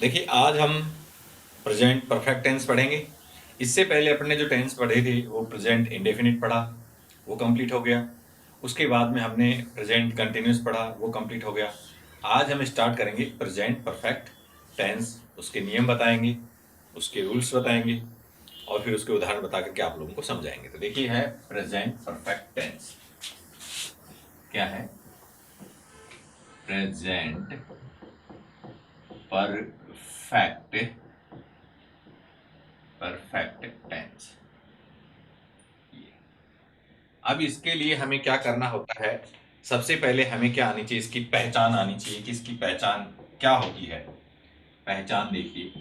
देखिए आज हम प्रेजेंट परफेक्ट टेंस पढ़ेंगे। इससे पहले अपने जो टेंस पढ़े थे वो प्रेजेंट इंडेफिनिट पढ़ा, वो कंप्लीट हो गया। उसके बाद में हमने प्रेजेंट कंटिन्यूस पढ़ा, वो कंप्लीट हो गया। आज हम स्टार्ट करेंगे प्रेजेंट परफेक्ट टेंस। उसके नियम बताएंगे, उसके रूल्स बताएंगे और फिर उसके उदाहरण बता करके आप लोगों को समझाएंगे। तो देखिए है प्रेजेंट परफेक्ट टेंस क्या है। Present perfect perfect tense. अब इसके लिए हमें क्या करना होता है, सबसे पहले हमें क्या आनी चाहिए, इसकी पहचान आनी चाहिए कि इसकी पहचान क्या होती है। पहचान देखिए,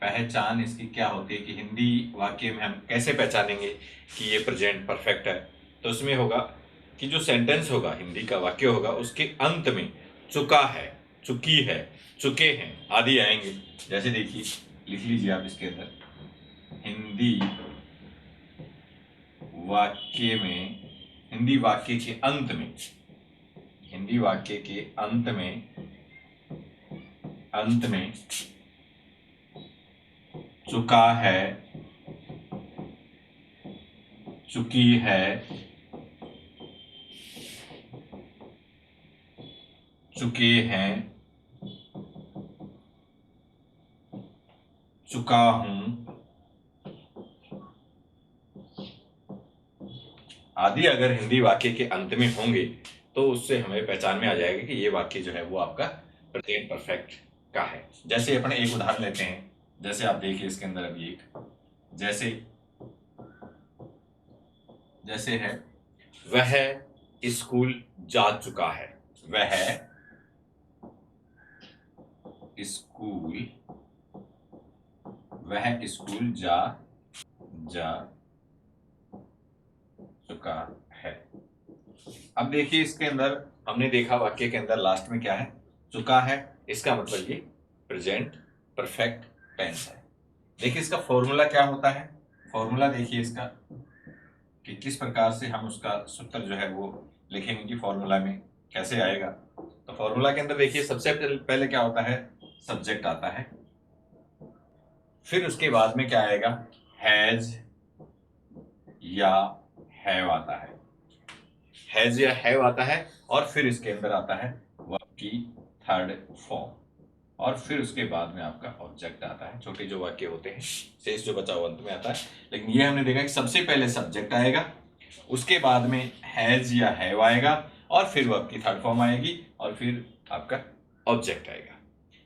पहचान इसकी क्या होती है कि हिंदी वाक्य में हम कैसे पहचानेंगे कि ये प्रेजेंट परफेक्ट है। तो उसमें होगा कि जो सेंटेंस होगा, हिंदी का वाक्य होगा, उसके अंत में चुका है, चुकी है, चुके हैं आदि आएंगे। जैसे देखिए, लिख लीजिए आप इसके अंदर, हिंदी वाक्य में, हिंदी वाक्य के अंत में, हिंदी वाक्य के अंत में, अंत में चुका है, चुकी है, चुके हैं, चुका हूं आदि अगर हिंदी वाक्य के अंत में होंगे तो उससे हमें पहचान में आ जाएगा कि ये वाक्य जो है वो आपका प्रेजेंट परफेक्ट का है। जैसे अपन एक उदाहरण लेते हैं, जैसे आप देखिए इसके अंदर अभी एक, जैसे जैसे है, वह स्कूल जा चुका है। वह स्कूल, वह स्कूल जा जा चुका है। अब देखिए इसके अंदर हमने देखा वाक्य के अंदर लास्ट में क्या है, चुका है। इसका मतलब ये प्रेजेंट परफेक्ट टेंस है। देखिए इसका फॉर्मूला क्या होता है, फॉर्मूला देखिए इसका कि किस प्रकार से हम उसका सूत्र जो है वो लिखेंगे कि फॉर्मूला में कैसे आएगा। तो फॉर्मूला के अंदर देखिए सबसे पहले क्या होता है, सब्जेक्ट आता है, फिर उसके बाद में क्या आएगा, हैज या हैव आता है। हैज या हैव आता है और फिर इसके अंदर आता है वर्ब की थर्ड फॉर्म, और फिर उसके बाद में आपका ऑब्जेक्ट आता है। छोटे जो वाक्य होते हैं शेष जो बचा हुआ अंत में आता है, लेकिन ये हमने देखा कि सबसे पहले सब्जेक्ट आएगा, उसके बाद में हैज या हैव आएगा और फिर वर्ब की थर्ड फॉर्म आएगी और फिर आपका ऑब्जेक्ट आएगा।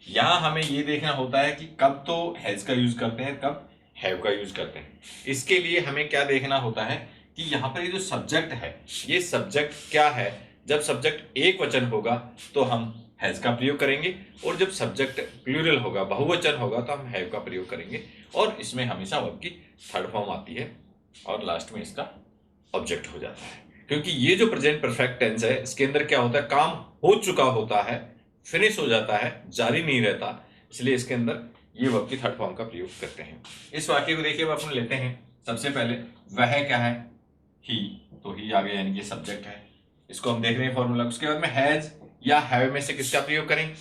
यहां हमें ये देखना होता है कि कब तो हैज का यूज करते हैं, कब हैव का यूज करते हैं। इसके लिए हमें क्या देखना होता है कि यहाँ पर ये जो सब्जेक्ट है, ये सब्जेक्ट क्या है। जब सब्जेक्ट एक वचन होगा तो हम हैज का प्रयोग करेंगे, और जब सब्जेक्ट प्लूरल होगा, बहुवचन होगा, तो हम हैव का प्रयोग करेंगे। और इसमें हमेशा वर्ब की थर्ड फॉर्म आती है और लास्ट में इसका ऑब्जेक्ट हो जाता है। क्योंकि ये जो प्रेजेंट परफेक्ट टेंस है, इसके अंदर क्या होता है, काम हो चुका होता है, फिनिश हो जाता है, जारी नहीं रहता। इसलिए इसके अंदर ये वर्ब की थर्ड फॉर्म का प्रयोग करते हैं। इस वाक्य को देखिए, अपन लेते हैं सबसे पहले, वह क्या है, ही, तो ही आ गया यानी कि सब्जेक्ट है। इसको हम देख रहे हैं फॉर्मूला। उसके बाद में हैज या हैव में से किसका प्रयोग करेंगे,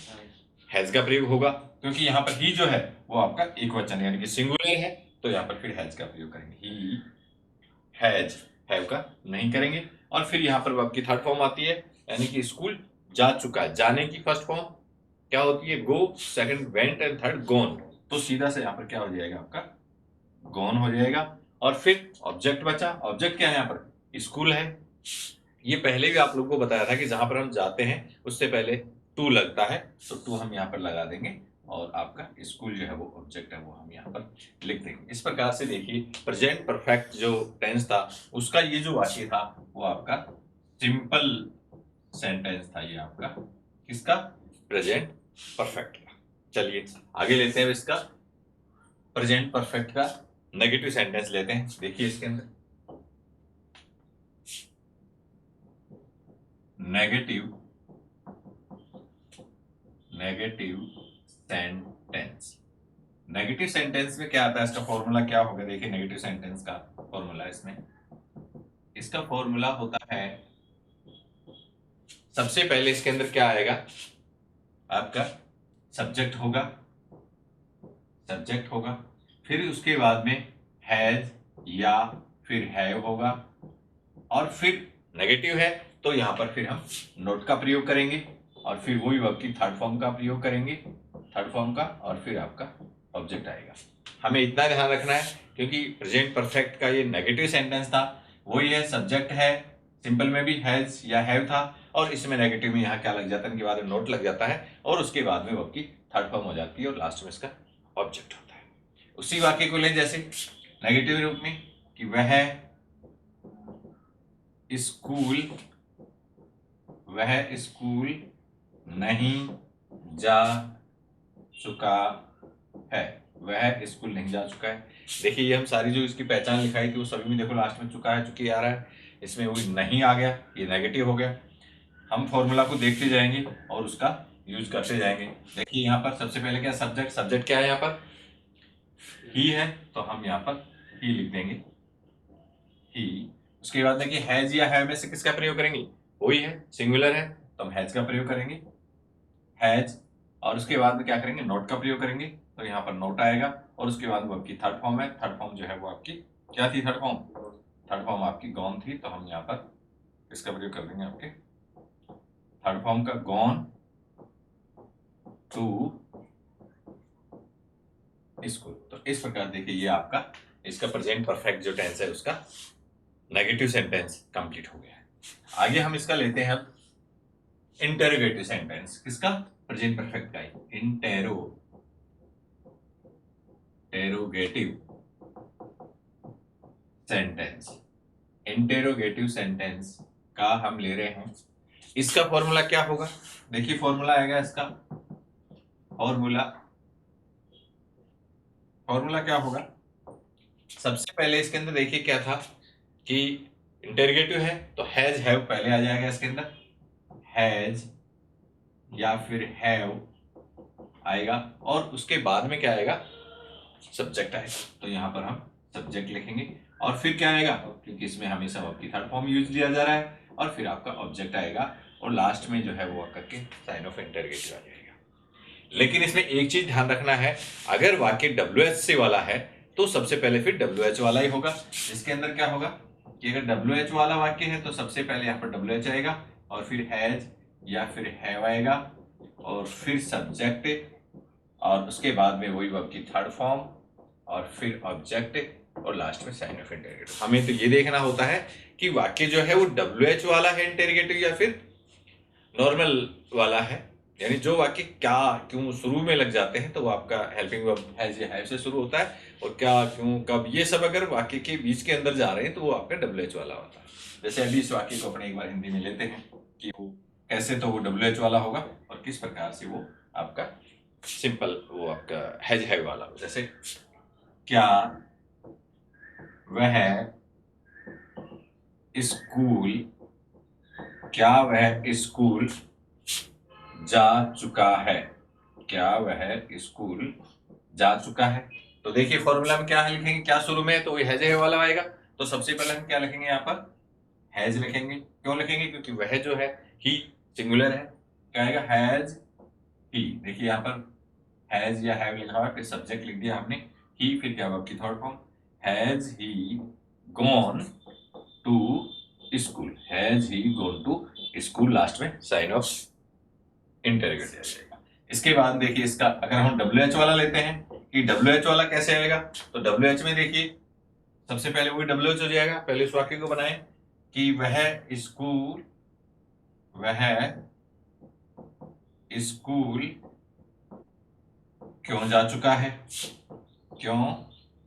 हैज का प्रयोग होगा, क्योंकि यहाँ पर ही जो है वो आपका एक वचन है यानी कि सिंगुलर है, तो यहाँ पर फिर हैज का प्रयोग करेंगे। ही हैज, हैव का नहीं करेंगे। और फिर यहाँ पर वर्ब की थर्ड फॉर्म आती है, यानी कि स्कूल जा चुका है। जाने की फर्स्ट फॉर्म क्या होती है, go, second went and third gone. तो सीधा से यहाँ पर क्या हो जाएगा, आपका गॉन हो जाएगा। और फिर ऑब्जेक्ट बचा, ऑब्जेक्ट क्या है यहाँ पर, स्कूल है। ये पहले भी आप लोगों को बताया था कि जहां पर हम जाते हैं उससे पहले टू लगता है, तो टू हम यहाँ पर लगा देंगे और आपका स्कूल जो है वो ऑब्जेक्ट है वो हम यहाँ पर लिख देंगे। इस प्रकार से देखिए प्रेजेंट परफेक्ट जो टेंस था उसका ये जो वाक्य था वो आपका सिंपल सेंटेंस था। ये आपका किसका, प्रेजेंट परफेक्ट का। चलिए आगे लेते हैं इसका प्रेजेंट परफेक्ट का नेगेटिव सेंटेंस लेते हैं। देखिए इसके अंदर negative, negative sentence. Negative sentence में क्या आता है, इसका फॉर्मूला क्या होगा। देखिए नेगेटिव सेंटेंस का फॉर्मूला, इसमें इसका फॉर्मूला होता है, सबसे पहले इसके अंदर क्या आएगा आपका, सब्जेक्ट होगा, फिर उसके बाद में हैज या फिर हैव होगा, और फिर नेगेटिव है तो यहां पर फिर हम नोट का प्रयोग करेंगे, और फिर वही वर्ब की थर्ड फॉर्म का प्रयोग करेंगे, थर्ड फॉर्म का, और फिर आपका ऑब्जेक्ट आएगा। हमें इतना ध्यान रखना है क्योंकि प्रेजेंट परफेक्ट का ये नेगेटिव सेंटेंस था, वही है सब्जेक्ट है, सिंपल में भी हैज या हैव था, और इसमें नेगेटिव में यहाँ क्या लग जाता है, इनके बाद में नोट लग जाता है, और उसके बाद में वर्ब की थर्ड फॉर्म हो जाती है, और लास्ट में इसका ऑब्जेक्ट होता है। उसी वाक्य को लें जैसे नेगेटिव रूप में कि वह स्कूल नहीं जा चुका है, वह स्कूल नहीं जा चुका है। देखिए ये हम सारी जो इसकी पहचान लिखाई थी वो सभी में देखो लास्ट में चुका है, चुकी आ रहा है, इसमें वो नहीं आ गया, ये नेगेटिव हो गया। हम फॉर्मूला को देखते जाएंगे और उसका यूज करते जाएंगे। देखिए यहाँ पर सबसे पहले क्या सब्जेक्ट क्या है, यहाँ पर ही है, तो हम यहाँ पर ही लिख देंगे, ही। उसके बाद देखिए हैज या हैव में से किसका प्रयोग करेंगे, वही है, सिंगुलर है तो हम हैज का प्रयोग करेंगे, हैज, और उसके बाद में क्या करेंगे, नोट का प्रयोग करेंगे, तो यहाँ पर नोट आएगा, और उसके बाद वो आपकी थर्ड फॉर्म है, थर्ड फॉर्म जो है वो आपकी क्या थी, थर्ड फॉर्म आपकी गॉन थी, तो हम यहाँ पर इसका प्रयोग कर देंगे आपके थर्ड फॉर्म का, गॉन टू स्कूल। तो इस प्रकार देखिए ये आपका इसका प्रेजेंट परफेक्ट जो टेंस है उसका नेगेटिव सेंटेंस कंप्लीट हो गया है। आगे हम इसका लेते हैं इंटेरोगेटिव सेंटेंस, किसका, प्रेजेंट परफेक्ट का ही, इंटेरोगेटिव सेंटेंस का हम ले रहे हैं। इसका फॉर्मूला क्या होगा, देखिए फॉर्मूला आएगा इसका, फॉर्मूला क्या होगा, सबसे पहले इसके अंदर देखिए क्या था कि इंटेरोगेटिव है तो हैज हैव पहले आ जाएगा इसके अंदर, हैज या फिर हैव आएगा, और उसके बाद में क्या आएगा, सब्जेक्ट आएगा, तो यहाँ पर हम सब्जेक्ट लिखेंगे, और फिर क्या आएगा, क्योंकि इसमें हमेशा आपकी थर्ड फॉर्म यूज लिया जा रहा है, और फिर आपका ऑब्जेक्ट आएगा, और लास्ट में जो है वो करके साइन ऑफ इंटेरोगेटिव आ जाएगा। लेकिन इसमें एक चीज ध्यान रखना है, अगर वाक्य WH से वाला है तो सबसे पहले फिर WH वाला ही होगा, जिसके अंदर क्या होगा कि अगर WH वाला वाक्य है तो सबसे पहले यहाँ पर WH आएगा, और फिर हैज या फिर हैव आएगा, और फिर सब्जेक्ट, और उसके बाद में वही वर्ब की थर्ड फॉर्म, और फिर ऑब्जेक्ट, और लास्ट में साइन ऑफ इंटेरोगेटिव। हमें तो ये देखना होता है कि वाक्य जो है वो WH वाला है इंटेरोगेटिव या फिर नॉर्मल वाला है, यानी जो वाक्य क्या क्यों शुरू में लग जाते हैं तो वो आपका हेल्पिंग वर्ब हैज या हैव से शुरू होता है, और क्या क्यों कब ये सब अगर वाक्य के बीच के अंदर जा रहे हैं तो वो आपका WH वाला होता है। जैसे अभी इस वाक्य को अपने एक बार हिंदी में लेते हैं कि वो कैसे, तो वो WH वाला होगा, और किस प्रकार से वो आपका सिंपल वो आपका हैज हैव वाला हो। जैसे क्या वह स्कूल जा चुका है, तो देखिए फॉर्मूला में क्या लिखेंगे, क्या शुरू में है तो वही हैज हैव वाला आएगा, तो सबसे पहले हम क्या लिखेंगे, यहाँ पर हैज लिखेंगे। क्यों लिखेंगे, क्योंकि वह जो है ही सिंगुलर है, क्या आएगा, हैज ही। देखिए यहाँ पर हैज या हैव लिखा हुआ है, फिर सब्जेक्ट लिख दिया हमने ही, फिर क्या वर्ब की third form, has he gone to school, last में साइन ऑफ इंटेरोगेटिव आ जाएगा। इसके बाद देखिए इसका अगर हम WH वाला लेते हैं कि WH वाला कैसे आएगा, तो WH में देखिए सबसे पहले वही WH हो जाएगा। पहले इस वाक्य को बनाएं कि वह स्कूल क्यों जा चुका है,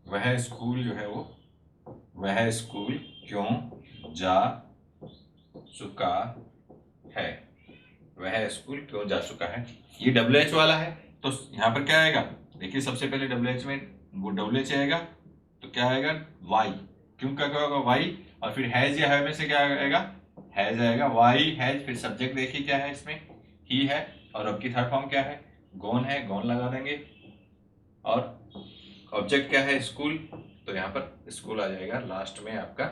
वह स्कूल क्यों जा चुका है, ये WH वाला है, तो यहाँ पर क्या आएगा, देखिए सबसे पहले WH में वो WH आएगा, तो क्या आएगा, वाई, क्यों क्या होगा, वाई, और फिर हैज या हैव में से क्या आएगा, हैज आएगा, वाई हैज, फिर सब्जेक्ट देखिए क्या है इसमें, ही है, और अब की थर्ड फॉर्म क्या है, गॉन है, गॉन लगा देंगे, और ऑब्जेक्ट क्या है, स्कूल, तो यहाँ पर स्कूल आ जाएगा, लास्ट में आपका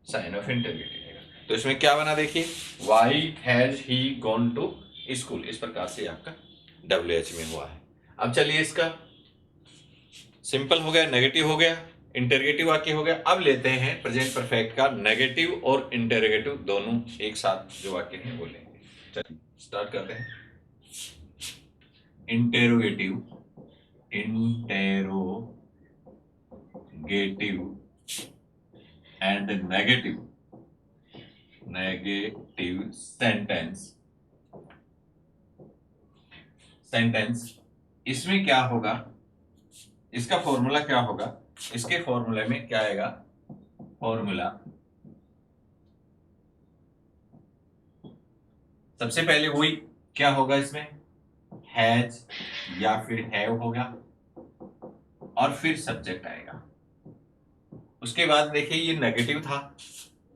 साइन ऑफ इंटेरोगेटिव आएगा। तो इसमें क्या बना देखिए, why has he gone to school, इस प्रकार से आपका WH में हुआ है। अब चलिए, इसका सिंपल हो गया, नेगेटिव हो गया, इंटरोगेटिव वाक्य हो गया। अब लेते हैं प्रेजेंट परफेक्ट का नेगेटिव और इंटरोगेटिव दोनों एक साथ जो वाक्य हैं वो लेंगे। चलिए स्टार्ट करते हैं। Interrogative, interrogative and negative sentence इसमें क्या होगा, इसका फॉर्मूला क्या होगा? इसके फॉर्मूले में क्या आएगा? फॉर्मूला सबसे पहले वही क्या होगा, इसमें हैज या फिर हैव होगा और फिर सब्जेक्ट आएगा। उसके बाद देखिए ये नेगेटिव था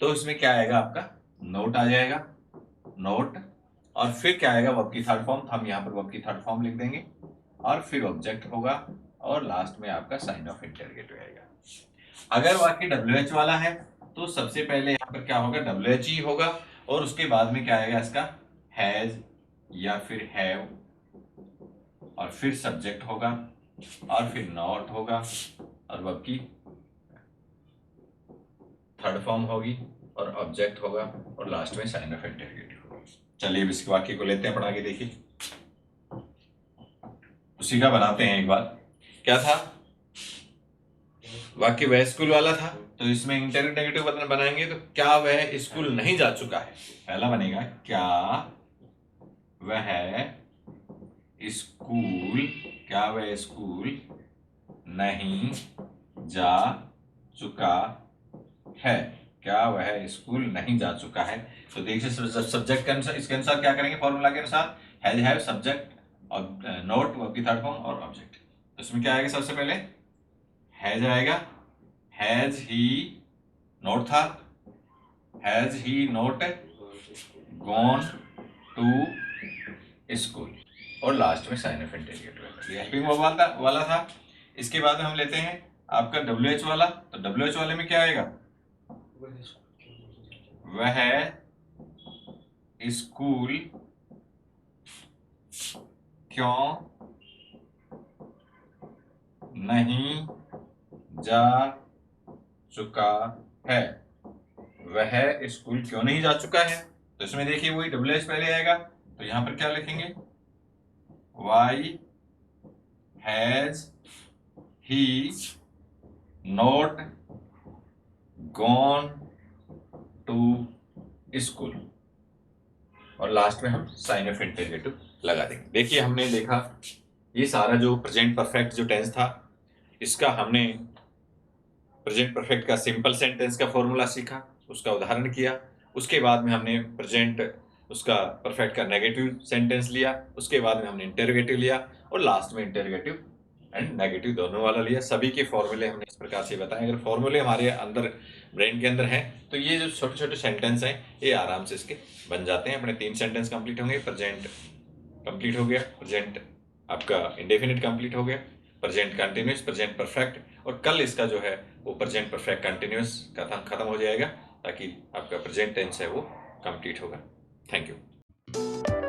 तो इसमें क्या आएगा? आपका नोट आ जाएगा, नोट, और फिर क्या आएगा? वर्ब की थर्ड फॉर्म। हम यहाँ पर वर्ब की थर्ड फॉर्म लिख देंगे और फिर ऑब्जेक्ट होगा और लास्ट में आपका साइन ऑफ इंटरोगेटिव आएगा। अगर वाक्य WH वाला है तो सबसे पहले यहाँ पर क्या होगा? WH ही होगा और उसके बाद में क्या आएगा? इसका हैज या फिर हैव और फिर सब्जेक्ट होगा और फिर नॉट होगा और वर्ब की थर्ड फॉर्म होगी और ऑब्जेक्ट होगा और लास्ट में साइन ऑफ इंटरोगेटिव होगा। चलिए इस वाक्य को लेते हैं, पढ़ा के देखिए। उसी का बनाते हैं एक बार। क्या था वाक्य? वह स्कूल वाला था, तो इसमें इंटरोगेटिव बनाएंगे तो क्या वह स्कूल नहीं जा चुका है? पहला बनेगा क्या वह स्कूल, क्या वह स्कूल नहीं जा चुका है? क्या वह स्कूल नहीं जा चुका है? तो देखिए सब्जेक्ट के अनुसार, इसके अनुसार क्या करेंगे? फॉर्मूला के अनुसार हैज हैव सब्जेक्ट और नोट वर्ब की थर्ड फॉर्म और ऑब्जेक्ट। तो इसमें क्या आएगा? सबसे पहले हैज आएगा। हैज ही नोट था, has he not gone to school और लास्ट में sign of interrogative. Helping verb वाला था। इसके बाद में हम लेते हैं आपका WH वाला। तो WH वाले में क्या आएगा? वह स्कूल क्यों नहीं जा चुका है? वह स्कूल क्यों नहीं जा चुका है? तो इसमें देखिए वही WH पहले आएगा, तो यहां पर क्या लिखेंगे? Why has he not gone to school और लास्ट में हम साइन ऑफ इंटरोगेटिव लगा देंगे। देखिए हमने देखा ये सारा जो प्रेजेंट परफेक्ट जो टेंस था, इसका हमने प्रेजेंट परफेक्ट का सिंपल सेंटेंस का फॉर्मूला सीखा, उसका उदाहरण किया। उसके बाद में हमने प्रेजेंट उसका परफेक्ट का नेगेटिव सेंटेंस लिया, उसके बाद में हमने इंटरोगेटिव लिया और लास्ट में इंटरोगेटिव एंड नेगेटिव दोनों वाला लिया। सभी के फॉर्मूले हमने इस प्रकार से बताए। अगर फॉर्मूले हमारे अंदर ब्रेन के अंदर हैं तो ये जो छोटे छोटे सेंटेंस हैं ये आराम से इसके बन जाते हैं। अपने 3 सेंटेंस कंप्लीट होंगे। प्रेजेंट कंप्लीट हो गया, प्रेजेंट आपका इंडेफिनिट कंप्लीट हो गया, प्रेजेंट कंटिन्यूस, प्रेजेंट परफेक्ट, और कल इसका जो है वो प्रेजेंट परफेक्ट कंटिन्यूस का खत्म हो जाएगा ताकि आपका प्रेजेंट टेंस है वो कंप्लीट होगा। Thank you.